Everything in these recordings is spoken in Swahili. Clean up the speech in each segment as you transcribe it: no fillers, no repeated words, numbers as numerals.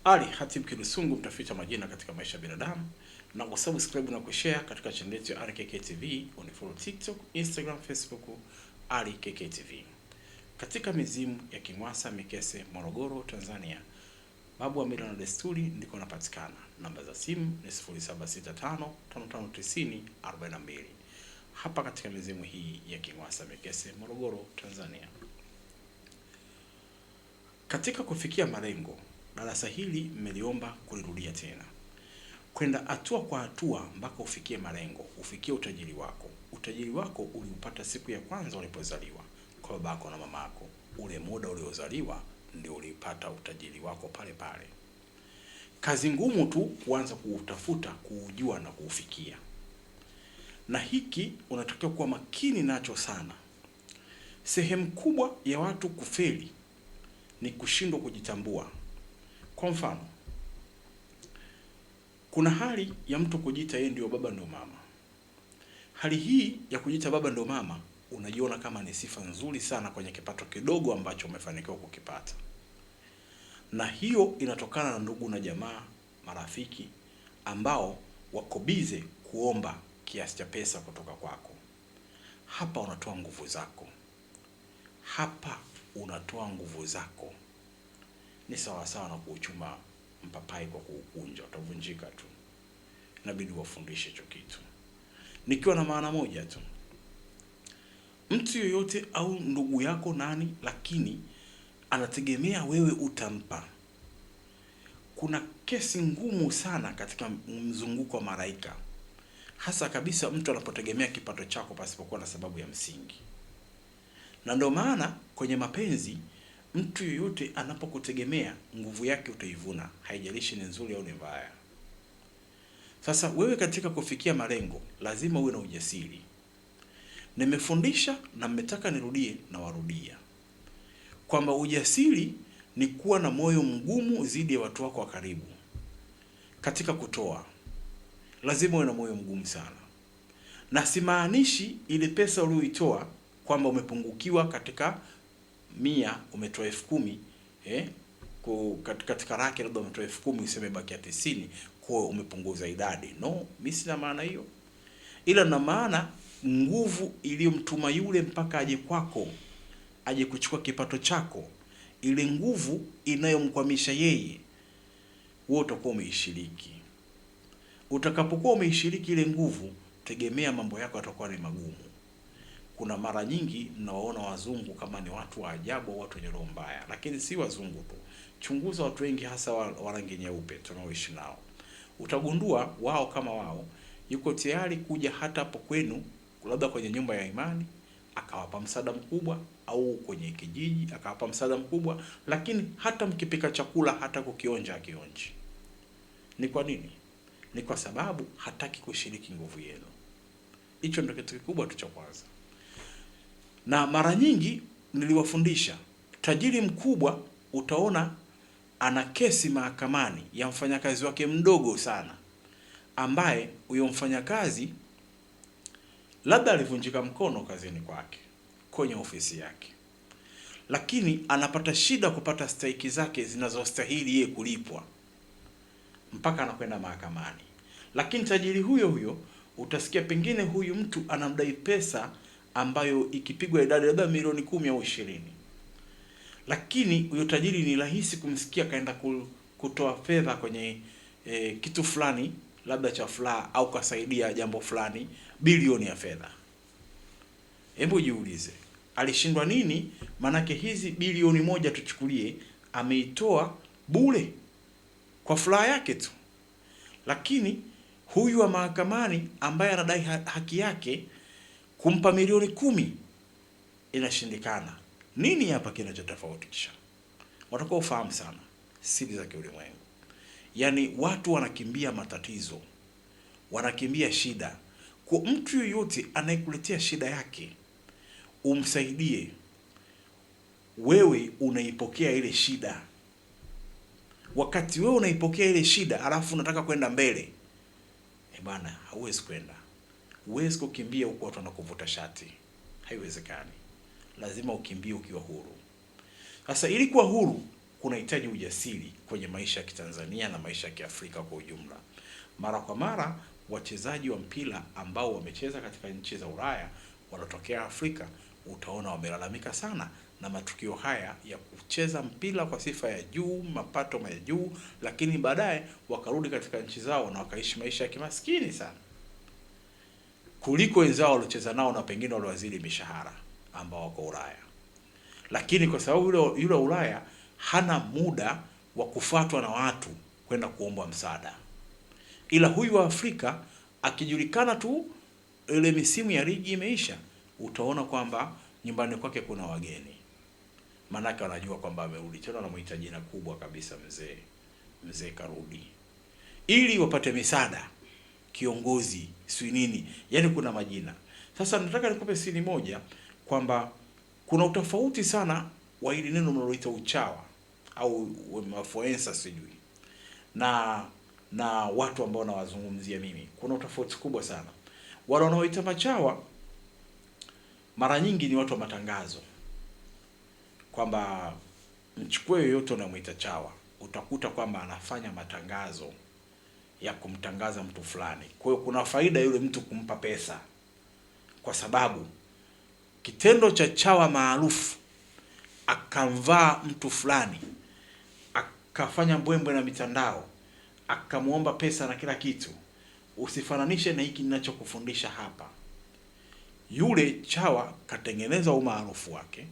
Ali Hatib Kilusungu, mtafiti majina katika maisha ya binadamu, na kusubscribe na kushare katika channel yetu ya Ali KK TV, unifollow TikTok, Instagram, Facebook Ali KK TV. Katika mizimu ya Kimwasa Mikese, Morogoro, Tanzania, babu wa mila na desturi ndiko napatikana. Namba za simu ni 0765559042. Hapa katika mizimu hii ya Kimwasa Mikese, Morogoro, Tanzania. Katika kufikia malengo, darasa hili mmeliomba kulirudia tena. Kwenda hatua kwa hatua mpaka ufikie malengo, ufikie utajiri wako. Utajiri wako uliupata siku ya kwanza ulipozaliwa kwa babako na mamako. Ule muda uliozaliwa ndio ulipata utajiri wako pale pale. Kazi ngumu tu kuanza kuutafuta, kuujua na kuufikia. Na hiki unatakiwa kuwa makini nacho sana. Sehemu kubwa ya watu kufeli ni kushindwa kujitambua. Kwa mfano, kuna hali ya mtu kujiita yeye ndio baba ndio mama. Hali hii ya kujiita baba ndio mama unajiona kama ni sifa nzuri sana kwenye kipato kidogo ambacho umefanikiwa kukipata. Na hiyo inatokana na ndugu na jamaa, marafiki ambao wako bize kuomba kiasi cha pesa kutoka kwako. Hapa unatoa nguvu zako. Hapa unatoa nguvu zako. Ni sawa sawa na kuuchuma mpapai kwa kuukunja, utavunjika tu. Inabidi wafundishe hicho kitu. Nikiwa na maana moja tu. Mtu yoyote au ndugu yako nani, lakini anategemea wewe utampa. Kuna kesi ngumu sana katika mzunguko wa malaika. Hasa kabisa mtu anapotegemea kipato chako pasipokuwa na sababu ya msingi. Na ndio maana kwenye mapenzi mtu yoyote anapokutegemea nguvu yake utaivuna, haijalishi ni nzuri au ni mbaya. Sasa wewe katika kufikia malengo lazima uwe na ujasiri. Nimefundisha na mmetaka nirudie na warudia. Kwamba ujasiri ni kuwa na moyo mgumu zidi ya watu wako wa karibu. Katika kutoa lazima uwe na moyo mgumu sana. Na simaanishi ile pesa uliyoitoa kwamba umepungukiwa katika 100 umetoa 10,000, katika raki labda umetoa 10,000 useme baki 90 kwa umepunguza idadi. No, mimi sina maana hiyo. Ila na maana nguvu iliyomtuma yule mpaka aje kwako, aje kuchukua kipato chako, ile nguvu inayomkwamisha yeye, wewe utakuwa umeishiriki. Utakapokuwa umeishiriki ile nguvu, tegemea mambo yako yatakuwa ni magumu. Kuna mara nyingi mnawaona wazungu kama ni watu wa ajabu, watu wenye roho mbaya, lakini si wazungu tu. Chunguza watu wengi hasa wa rangi nyeupe tunaoishi nao. Utagundua wao kama wao yuko tayari kuja hata hapo kwenu, labda kwenye nyumba ya imani, akawapa msaada mkubwa, au kwenye kijiji akawapa msaada mkubwa, lakini hata mkipika chakula hata kukionja akionji. Ni kwa nini? Ni kwa sababu hataki kushiriki nguvu yenu. Hicho ndio kitu kikubwa tu cha kwanza. Na mara nyingi niliwafundisha, tajiri mkubwa utaona ana kesi mahakamani ya mfanyakazi wake mdogo sana, ambaye huyo mfanyakazi labda alivunjika mkono kazini kwake, kwenye ofisi yake, lakini anapata shida kupata stahiki zake zinazostahili yeye kulipwa, mpaka anakwenda mahakamani. Lakini tajiri huyo huyo utasikia pengine huyu mtu anamdai pesa ambayo ikipigwa idadi labda milioni 10 au 20. Lakini huyo tajiri ni rahisi kumsikia kaenda kutoa fedha kwenye kitu fulani labda cha furaha, au kasaidia jambo fulani, bilioni ya fedha. Hebu jiulize, alishindwa nini? Manake hizi bilioni 1 tuchukulie ameitoa bure kwa furaha yake tu. Lakini huyu wa mahakamani ambaye anadai haki yake, kumpa milioni 10 inashindikana. Nini hapa kinachotofautisha? Watakuwa ufahamu sana siri za kiulimwengu. Yaani watu wanakimbia matatizo, wanakimbia shida. Kwa mtu yoyote anayekuletea shida yake, umsaidie, wewe unaipokea ile shida. Wakati wewe unaipokea ile shida alafu unataka kwenda mbele, bwana, hauwezi kwenda. Huwezi kukimbia huko watu wanakuvuta shati. Haiwezekani. Lazima ukimbie ukiwa huru. Sasa ili kuwa huru kunahitaji ujasiri kwenye maisha ya Kitanzania na maisha ya Kiafrika kwa ujumla. Mara kwa mara wachezaji wa mpira ambao wamecheza katika nchi za Ulaya wanatokea Afrika, utaona wamelalamika sana na matukio haya ya kucheza mpira kwa sifa ya juu, mapato ya juu, lakini baadaye wakarudi katika nchi zao na wakaishi maisha ya kimaskini sana kuliko wenzao waliocheza nao na pengine waliwazidi mishahara ambao wako Ulaya. Lakini kwa sababu yule Ulaya hana muda wa kufuatwa na watu kwenda kuomba msaada, ila huyu wa Afrika akijulikana tu ile misimu ya ligi imeisha, utaona kwamba nyumbani kwake kuna wageni, maanake wanajua kwamba amerudi tena, anamuita jina kubwa kabisa, mzee karudi, ili wapate misaada, kiongozi si nini, yani kuna majina. Sasa nataka nikupe siri moja kwamba kuna utofauti sana wa hili neno mnaloita uchawa au influencer sijui na watu ambao nawazungumzia mimi. Kuna utofauti kubwa sana. Wale wanaoita machawa mara nyingi ni watu wa matangazo, kwamba mchukue yoyote unamuita chawa, utakuta kwamba anafanya matangazo ya kumtangaza mtu fulani. Kwa hiyo kuna faida yule mtu kumpa pesa, kwa sababu kitendo cha chawa maarufu akamvaa mtu fulani, akafanya mbwembwe na mitandao, akamuomba pesa na kila kitu. Usifananishe na hiki ninachokufundisha hapa. Yule chawa katengeneza umaarufu wake,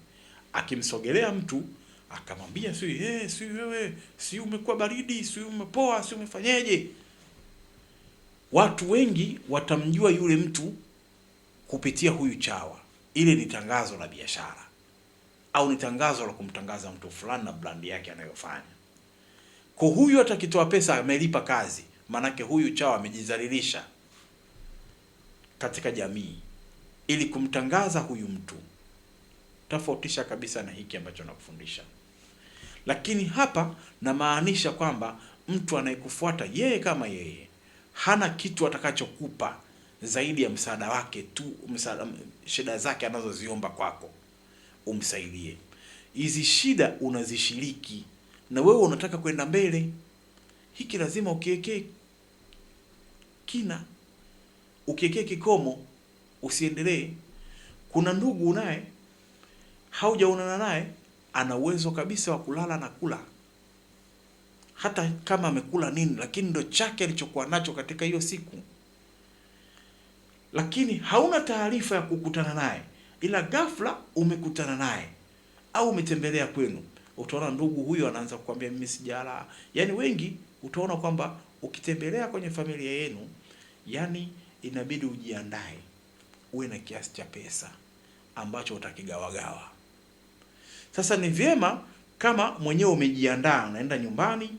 akimsogelea mtu akamwambia si wewe, si umekuwa baridi, si umepoa, si umefanyeje. Watu wengi watamjua yule mtu kupitia huyu chawa. Ile ni tangazo la biashara au ni tangazo la kumtangaza mtu fulani na brand yake anayofanya. Kwa huyu atakitoa pesa amelipa kazi, manake huyu chawa amejizalilisha katika jamii ili kumtangaza huyu mtu. Tofautisha kabisa na hiki ambacho nakufundisha. Lakini hapa namaanisha kwamba mtu anayekufuata yeye kama yeye hana kitu atakachokupa zaidi ya msaada wake tu, shida zake anazoziomba kwako umsaidie. Hizi shida unazishiriki na wewe unataka kwenda mbele. Hiki lazima ukiwekee kina, ukiwekee kikomo, usiendelee. Kuna ndugu naye haujaonana naye, ana uwezo kabisa wa kulala na kula, hata kama amekula nini, lakini ndo chake alichokuwa nacho katika hiyo siku. Lakini hauna taarifa ya kukutana naye, ila ghafla umekutana naye au umetembelea kwenu, utaona ndugu huyo anaanza kukwambia mimi sijala. Yaani wengi utaona kwamba ukitembelea kwenye familia yenu, yani inabidi ujiandae, uwe na kiasi cha pesa ambacho utakigawagawa. Sasa ni vyema kama mwenyewe umejiandaa, unaenda nyumbani,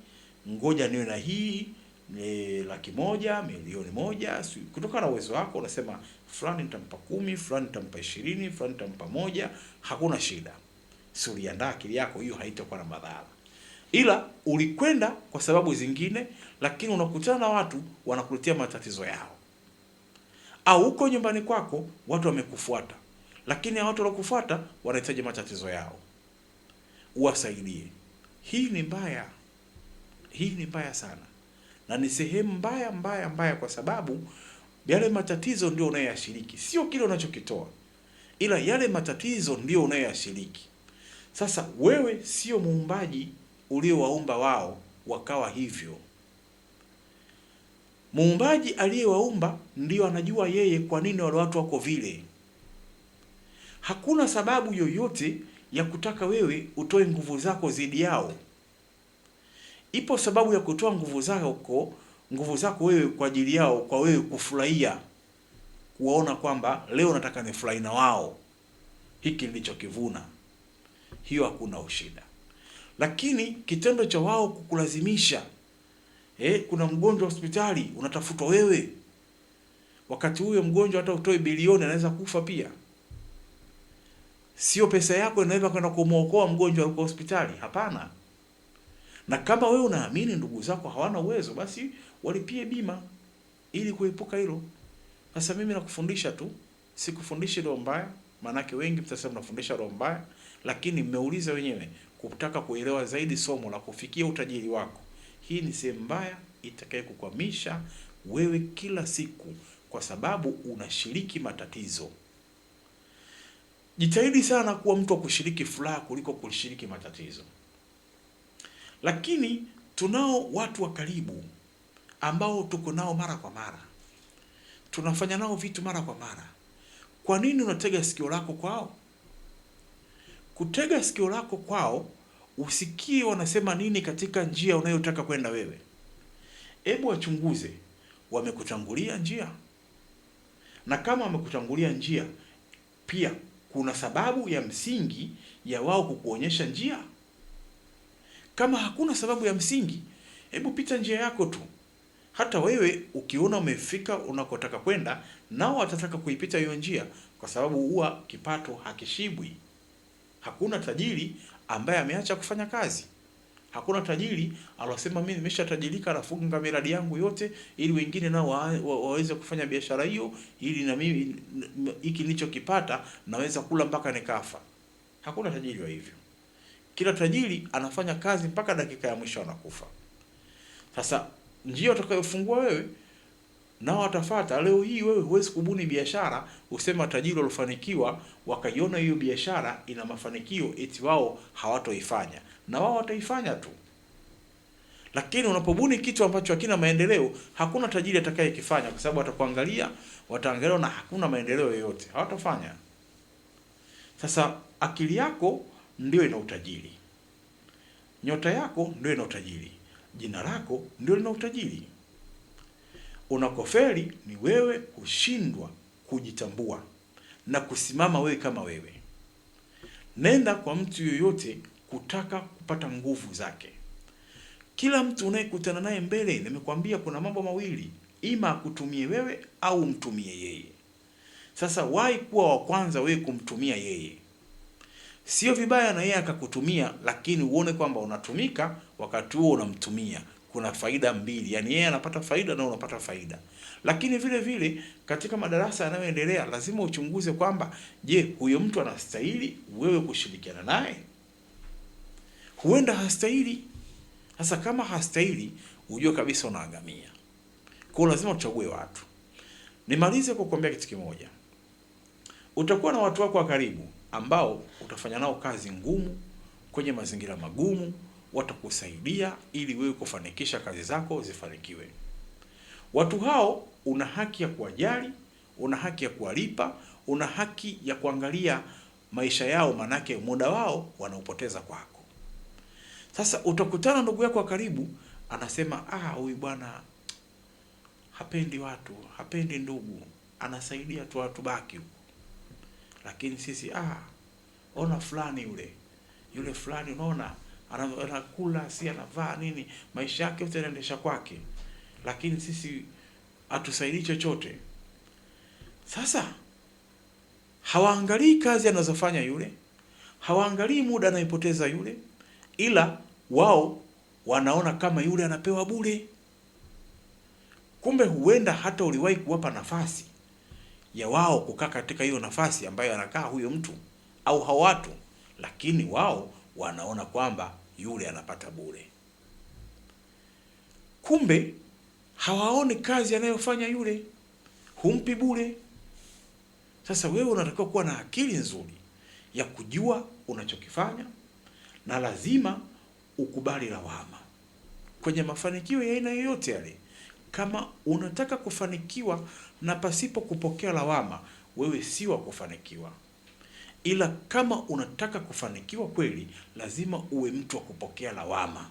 ngoja niwe na hii ni 100,000, 1,000,000, kutoka na uwezo wako unasema fulani nitampa 10, fulani nitampa 20, fulani nitampa 1, hakuna shida. Si uliandaa akili yako, hiyo haitakuwa na madhara. Ila ulikwenda kwa sababu zingine, lakini unakutana na watu wanakuletea matatizo yao. Au uko nyumbani kwako watu wamekufuata, lakini watu waliokufuata wanahitaji matatizo yao, uwasaidie. Hii ni mbaya. Hii ni mbaya sana. Na ni sehemu mbaya kwa sababu yale matatizo ndio unayoyashiriki, sio kile unachokitoa, ila yale matatizo ndio unayoyashiriki. Sasa wewe sio muumbaji uliowaumba wao wakawa hivyo. Muumbaji aliyewaumba ndio anajua yeye kwa nini wale watu wako vile. Hakuna sababu yoyote ya kutaka wewe utoe nguvu zako zidi yao. Ipo sababu ya kutoa nguvu zako wewe kwa ajili yao, kwa wewe kufurahia, kuwaona kwamba leo nataka nifurahi na wao, hiki nilichokivuna. Hiyo hakuna ushida. Lakini kitendo cha wao kukulazimisha, kuna mgonjwa hospitali unatafutwa wewe, wakati huyo mgonjwa hata utoe bilioni anaweza kufa pia. Sio pesa yako inaweza kwenda kumuokoa mgonjwa yuko hospitali, hapana. Na kama wewe unaamini ndugu zako hawana uwezo, basi walipie bima ili kuepuka hilo. Sasa mimi nakufundisha tu, sikufundishi roho mbaya, maana wengi mtasema nafundisha roho mbaya, lakini mmeuliza wenyewe kutaka kuelewa zaidi somo la kufikia utajiri wako, hii ni sehemu mbaya itakaye kukwamisha wewe kila siku, kwa sababu unashiriki matatizo. Jitahidi sana kuwa mtu wa kushiriki furaha kuliko kushiriki matatizo. Lakini tunao watu wa karibu ambao tuko nao mara kwa mara, tunafanya nao vitu mara kwa mara. Kwa nini unatega sikio lako kwao? Kutega sikio lako kwao, usikie wanasema nini katika njia unayotaka kwenda wewe. Hebu wachunguze, wamekutangulia njia? Na kama wamekutangulia njia, pia kuna sababu ya msingi ya wao kukuonyesha njia? Kama hakuna sababu ya msingi, hebu pita njia yako tu. Hata wewe ukiona umefika unakotaka kwenda, nao watataka kuipita hiyo njia, kwa sababu huwa kipato hakishibwi. Hakuna tajiri ambaye ameacha kufanya kazi. Hakuna tajiri alosema mimi nimeshatajirika nafunga miradi yangu yote ili wengine nao waweze kufanya biashara hiyo, ili na mimi hiki nilichokipata naweza kula mpaka nikafa. Hakuna tajiri wa hivyo. Kila tajiri anafanya kazi mpaka dakika ya mwisho anakufa. Sasa njia utakayofungua wewe nao watafuata. Leo hii wewe huwezi kubuni biashara usema tajiri walofanikiwa wakaiona hiyo biashara ina mafanikio eti wao hawatoifanya, na wao wataifanya tu. Lakini unapobuni kitu ambacho hakina maendeleo, hakuna tajiri atakayekifanya, kwa sababu watakuangalia, wataangalia na hakuna maendeleo yoyote, hawatafanya. Sasa akili yako ndio ina utajiri, nyota yako ndio ina utajiri, jina lako ndio lina utajiri. Unakofeli ni wewe kushindwa kujitambua na kusimama wewe kama wewe. Nenda kwa mtu yoyote kutaka kupata nguvu zake. Kila mtu unayekutana naye mbele, nimekwambia kuna mambo mawili, ima akutumie wewe au mtumie yeye. Sasa wahi kuwa wa kwanza wewe kumtumia yeye. Sio vibaya na yeye akakutumia, lakini uone kwamba unatumika wakati huo unamtumia. Kuna faida mbili, yani yeye anapata faida na unapata faida. Lakini vile vile katika madarasa yanayoendelea lazima uchunguze kwamba je, huyo mtu anastahili wewe kushirikiana naye? Huenda hastahili. Sasa kama hastahili, ujue kabisa unaangamia. Kwa lazima uchague watu. Nimalize kwa kukwambia kitu kimoja. Utakuwa na watu wako wa karibu ambao utafanya nao kazi ngumu kwenye mazingira magumu, watakusaidia ili wewe kufanikisha kazi zako zifanikiwe. Watu hao una haki ya kuwajali, una haki ya kuwalipa, una haki ya kuangalia maisha yao, manake muda wao wanaupoteza kwako. Sasa utakutana ndugu yako wa karibu anasema, huyu bwana hapendi watu, hapendi ndugu, anasaidia tu watu baki huko. Lakini sisi ona fulani yule fulani unaona anakula, si anavaa nini, maisha yake yote yanaendesha kwake, lakini sisi hatusaidii chochote. Sasa hawaangalii kazi anazofanya yule, hawaangalii muda anaipoteza yule, ila wao wanaona kama yule anapewa bure. Kumbe huenda hata uliwahi kuwapa nafasi ya wao kukaa katika hiyo nafasi ambayo anakaa huyo mtu au hao watu, lakini wao wanaona kwamba yule anapata bure. Kumbe hawaoni kazi anayofanya yule, humpi bure. Sasa wewe unatakiwa kuwa na akili nzuri ya kujua unachokifanya, na lazima ukubali lawama kwenye mafanikio ya aina yoyote yale. Kama unataka kufanikiwa na pasipo kupokea lawama, wewe si wa kufanikiwa. Ila kama unataka kufanikiwa kweli, lazima uwe mtu wa kupokea lawama.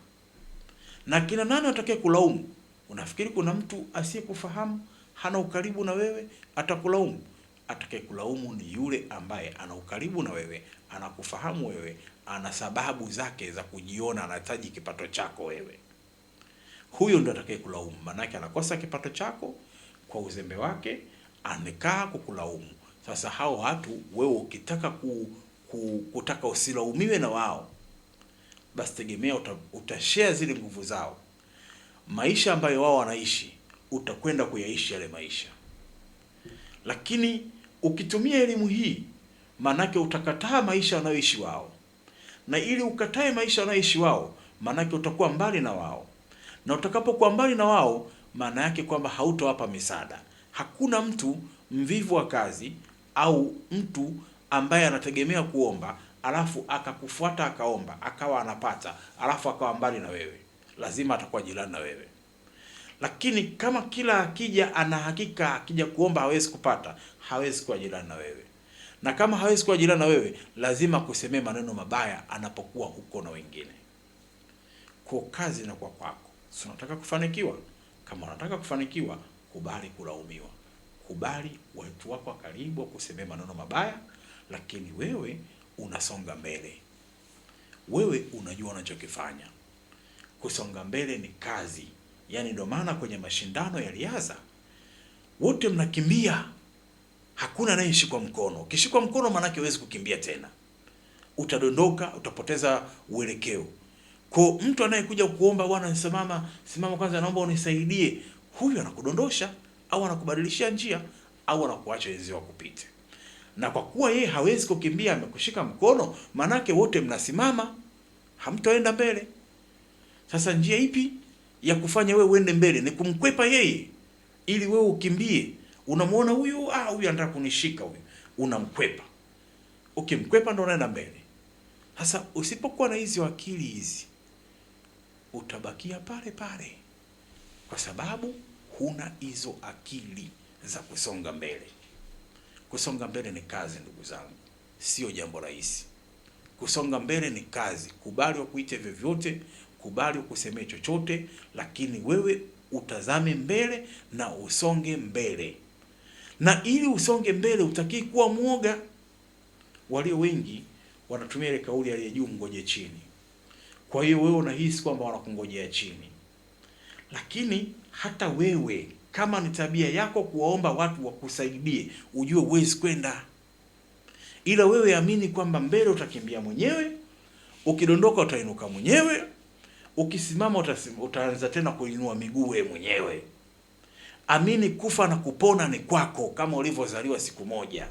Na kina nani atakaye kulaumu? Unafikiri kuna mtu asiyekufahamu, hana ukaribu na wewe, atakulaumu? Atakaye kulaumu ni yule ambaye ana ukaribu na wewe, anakufahamu wewe, ana sababu zake za kujiona anahitaji kipato chako wewe. Huyo ndo atakaye kulaumu, manake anakosa kipato chako kwa uzembe wake, amekaa kukulaumu. Sasa hao watu wewe ukitaka kutaka usilaumiwe na wao, basi tegemea utashare zile nguvu zao. Maisha ambayo wao wanaishi, utakwenda kuyaishi yale maisha. Lakini ukitumia elimu hii, manake utakataa maisha wanayoishi wao. na ili ukatae maisha wanayoishi wao, maanake utakuwa mbali na wao, na utakapokuwa mbali na wao, maana yake kwamba hautowapa misaada. Hakuna mtu mvivu wa kazi au mtu ambaye anategemea kuomba alafu akakufuata akaomba akawa anapata alafu akawa mbali na wewe, lazima atakuwa jirani na wewe. Lakini kama kila akija ana hakika akija kuomba hawezi kupata, hawezi kuwa jirani na wewe. Na kama hawezi kuwa jirani na wewe, lazima kusemea maneno mabaya anapokuwa huko na wengine. Kwa kazi na kwa kwako, si unataka kufanikiwa? Kama unataka kufanikiwa, kubali kulaumiwa. Kubali watu wako wa karibu kusemea maneno mabaya, lakini wewe unasonga mbele. Wewe unajua unachokifanya. Kusonga mbele ni kazi. Yaani ndio maana kwenye mashindano ya riadha wote mnakimbia. Hakuna anayeshikwa mkono. Ukishikwa mkono maana yake huwezi kukimbia tena. Utadondoka, utapoteza uelekeo. Kwa mtu anayekuja kuomba, bwana simama kwanza naomba unisaidie, huyu anakudondosha au anakubadilishia njia au anakuacha wenzio wakupite. Na kwa kuwa yeye hawezi kukimbia, amekushika mkono, manake wote mnasimama, hamtaenda mbele. Sasa njia ipi ya kufanya wewe uende mbele? Ni kumkwepa yeye ili wewe ukimbie. Unamuona huyu huyu anataka kunishika huyu, unamkwepa. Ukimkwepa ndo unaenda mbele. Sasa usipokuwa na hizi akili hizi, utabakia pale pale, kwa sababu huna hizo akili za kusonga mbele. Kusonga mbele ni kazi, ndugu zangu, sio jambo rahisi. Kusonga mbele ni kazi. Kubali wakuite vyovyote, kubali ukusemee chochote, lakini wewe utazame mbele na usonge mbele. Na ili usonge mbele utakii kuwa mwoga. Walio wengi wanatumia ile kauli aliye juu mngoje chini. Kwa hiyo wewe unahisi kwamba wanakungojea chini. Lakini hata wewe kama ni tabia yako kuwaomba watu wakusaidie, ujue huwezi kwenda. Ila wewe amini kwamba mbele utakimbia mwenyewe, ukidondoka utainuka mwenyewe, ukisimama utaanza tena kuinua miguu wewe mwenyewe. Amini kufa na kupona ni kwako kama ulivyozaliwa siku moja.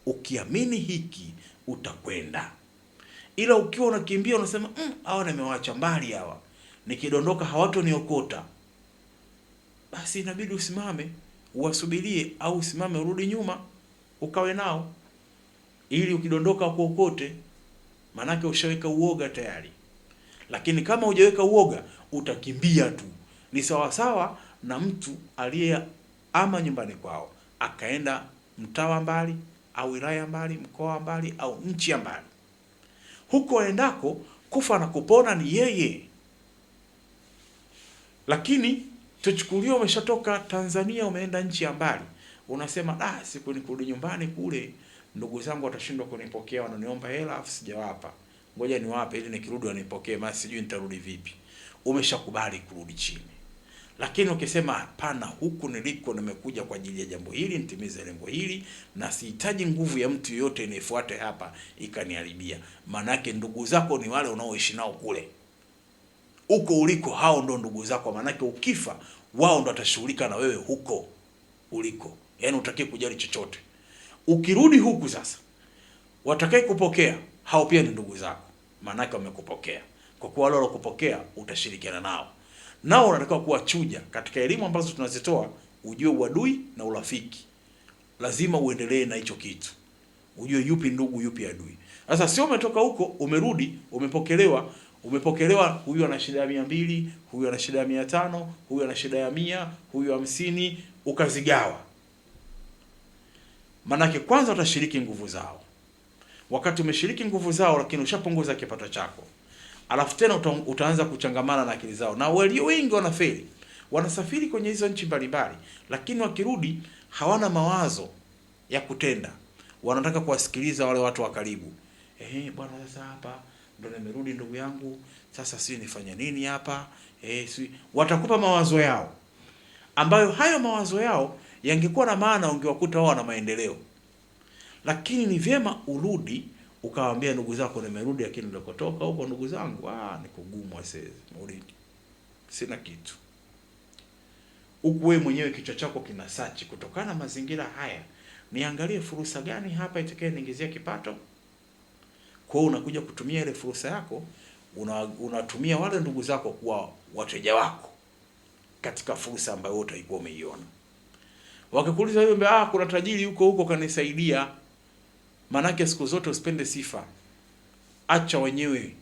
Ukiamini hiki utakwenda. Ila ukiwa unakimbia unasema hawa nimewaacha mbali hawa, nikidondoka hawatoniokota, basi inabidi usimame uwasubirie, au usimame urudi nyuma ukawe nao ili ukidondoka kuokote, manake ushaweka uoga tayari. Lakini kama hujaweka uoga utakimbia tu. Ni sawa sawa na mtu aliye ama nyumbani kwao akaenda mtaa mbali au wilaya mbali, mkoa mbali au nchi mbali. Huko endako kufa na kupona ni yeye. Lakini tuchukulie umeshatoka Tanzania umeenda nchi ya mbali, unasema siku nikurudi nyumbani kule ndugu zangu watashindwa kunipokea, wananiomba hela afu sijawapa, ngoja niwape ili nikirudi wanipokee, maana sijui nitarudi vipi. Umeshakubali kurudi chini. Lakini ukisema hapana, huku niliko nimekuja kwa ajili ya jambo hili, nitimize lengo hili, na sihitaji nguvu ya mtu yote inifuate hapa ikaniharibia. Manake ndugu zako ni wale unaoishi nao kule. Huko uliko hao ndo ndugu zako, manake ukifa wao ndo watashughulika na wewe huko uliko. Yaani utaki kujali chochote. Ukirudi huku sasa, watakaye kupokea hao pia ni ndugu zako, manake wamekupokea. Kwa kuwa wale walokupokea utashirikiana nao. Nao unatakiwa kuwa chuja katika elimu ambazo tunazitoa, ujue uadui na urafiki. Lazima uendelee na hicho kitu. Ujue yupi ndugu yupi adui. Sasa sio umetoka huko, umerudi, umepokelewa, huyu ana shida ya 200, huyu ana shida ya 500, huyu ana shida ya 100, huyu 50, ukazigawa. Manake kwanza utashiriki nguvu zao. Wakati umeshiriki nguvu zao lakini ushapunguza kipato chako, alafu tena utaanza kuchangamana na akili zao. Na walio wengi wanafeli. Wanasafiri kwenye hizo nchi mbalimbali, lakini wakirudi hawana mawazo ya kutenda. Wanataka kuwasikiliza wale watu wa karibu. Bwana sasa hapa ndo nimerudi ndugu yangu, sasa si nifanye nini hapa? Watakupa mawazo yao, ambayo hayo mawazo yao yangekuwa na maana ungewakuta wao na maendeleo. Lakini ni vyema urudi ukawaambia ndugu zako nimerudi, lakini nilikotoka huko ndugu zangu ni kugumu asezi. Urudi. Sina kitu. Huku wewe mwenyewe kichwa chako kina search kutokana na mazingira haya. Niangalie fursa gani hapa itakaye niingizia kipato. Kwa hiyo unakuja kutumia ile fursa yako, unatumia wale ndugu zako kuwa wateja wako katika fursa ambayo utaikuwa umeiona. Wakikuuliza wewe, kuna tajiri huko kanisaidia. Manake siku zote usipende sifa. Acha wenyewe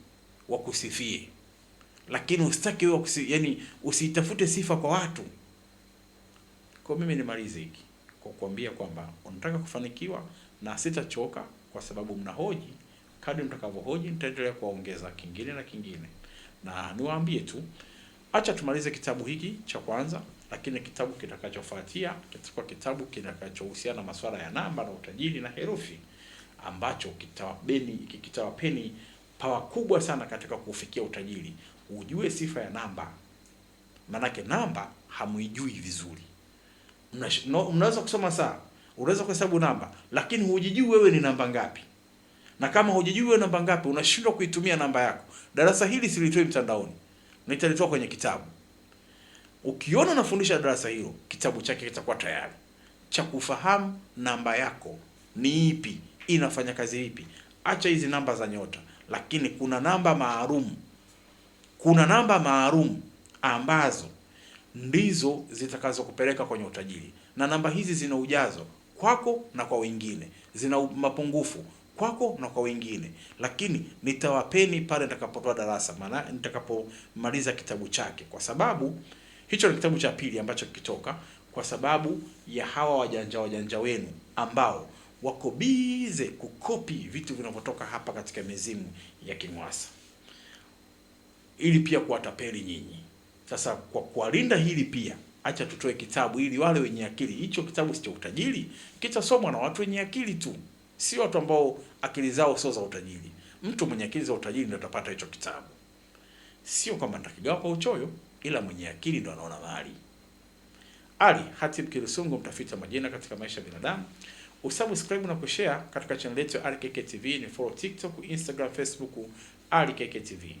wakusifie. Lakini usitaki wewe yani usitafute sifa kwa watu. Kwa mimi nimalize hiki kwa kuambia kwamba unataka kufanikiwa, na sitachoka kwa sababu mnahoji. Kadri mtakavyohoji nitaendelea kuongeza kingine na kingine. Na niwaambie tu, acha tumalize kitabu hiki cha kwanza, lakini kitabu kitakachofuatia kitakuwa kitabu kitakachohusiana na masuala ya namba na utajiri na herufi, ambacho kitawapeni pawa kubwa sana katika kufikia utajiri. Ujue sifa ya namba. Manake namba hamuijui vizuri. Mnaweza kusoma saa, unaweza kuhesabu namba, lakini hujijui wewe ni namba ngapi. Na kama hujijui wewe namba ngapi, unashindwa kuitumia namba yako. Darasa hili silitoi mtandaoni, nitalitoa kwenye kitabu. Ukiona nafundisha darasa hilo, kitabu chake kitakuwa tayari cha kufahamu namba yako ni ipi, inafanya kazi ipi. Acha hizi namba za nyota, lakini kuna namba maalum ambazo ndizo zitakazokupeleka kwenye utajiri. Na namba hizi zina ujazo kwako na kwa wengine, zina mapungufu kwako na kwa wengine, lakini nitawapeni pale nitakapotoa darasa, maana nitakapomaliza kitabu chake, kwa sababu hicho ni kitabu cha pili ambacho kitoka, kwa sababu ya hawa wajanja wenu ambao wako bize kukopi vitu vinavyotoka hapa katika mizimu ya King'wasa, ili pia kuwatapeli nyinyi. Sasa kwa kuwalinda hili pia, acha tutoe kitabu ili wale wenye akili. Hicho kitabu si cha utajiri, kitasomwa na watu wenye akili tu, si watu ambao akili zao sio za utajiri. Mtu mwenye akili za utajiri ndio atapata hicho kitabu. Sio kwamba nitakigawa kwa uchoyo, ila mwenye akili ndio anaona mali. Ali Hatib Kilusungu, mtafiti wa majina katika maisha ya binadamu. Usubscribe na kushare katika channel yetu Ali KK TV, ni follow TikTok, Instagram, Facebook Ali KK TV.